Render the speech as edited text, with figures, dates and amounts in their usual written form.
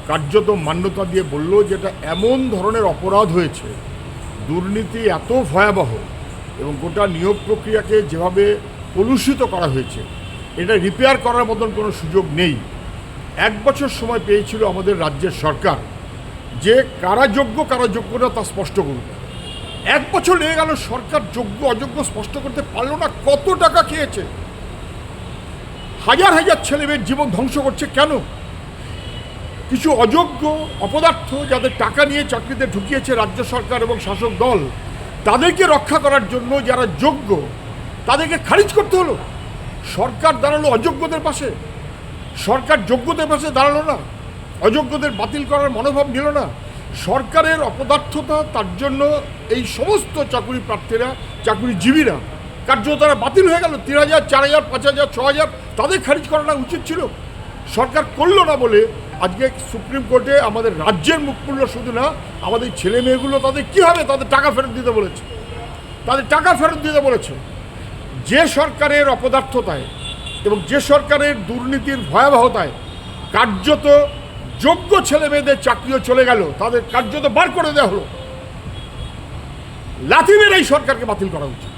কার্যত মান্যতা দিয়ে বলল যেটা এমন ধরনের অপরাধ হয়েছে, দুর্নীতি এত ভয়াবহ এবং গোটা নিয়োগ প্রক্রিয়াকে যেভাবে কলুষিত করা হয়েছে, এটা রিপেয়ার করার মতন কোনো সুযোগ নেই। 1 বছর সময় পেয়েছিল আমাদের রাজ্যের সরকার যে কারা যোগ্য কারা যোগ্য না তা স্পষ্ট করুন। 1 বছর লেগে গেল, সরকার যোগ্য অযোগ্য স্পষ্ট করতে পারল না। কত টাকা খেয়েছে, হাজার হাজার ছেলেমেয়ের জীবন ধ্বংস করছে। কেন? কিছু অযোগ্য অপদার্থ যাদের টাকা নিয়ে চাকরিতে ঢুকিয়েছে রাজ্য সরকার এবং শাসক দল, তাদেরকে রক্ষা করার জন্য যারা যোগ্য তাদেরকে খারিজ করতে হলো। সরকার দাঁড়ালো অযোগ্যদের পাশে, সরকার যোগ্যদের পাশে দাঁড়ালো না, অযোগ্যদের বাতিল করার মনোভাব নিল না। সরকারের অপদার্থতা, তার জন্য এই সমস্ত চাকরি প্রার্থীরা, চাকরিজীবীরা কার্যত তারা বাতিল হয়ে গেল। 3,000, 4,000, 5,000, 6,000 তাদের খারিজ করানো উচিত ছিল। সরকার করলো না বলে আজকে সুপ্রিম কোর্টে আমাদের রাজ্যের মুখ খুলল। শুধু না, আমাদের ছেলে মেয়েগুলো তাদের কী হবে, তাদের টাকা ফেরত দিতে বলেছে, তাদের টাকা ফেরত দিতে বলেছে। যে সরকারের অপদার্থতায় এবং যে সরকারের দুর্নীতির ভয়াবহতায় কার্যত যোগ্য ছেলে মেয়েদের চাকরিও চলে গেল, তাদের কার্যত বার করে দেওয়া হলো। লাথি মেরে এই সরকারকে বাতিল করা উচিত।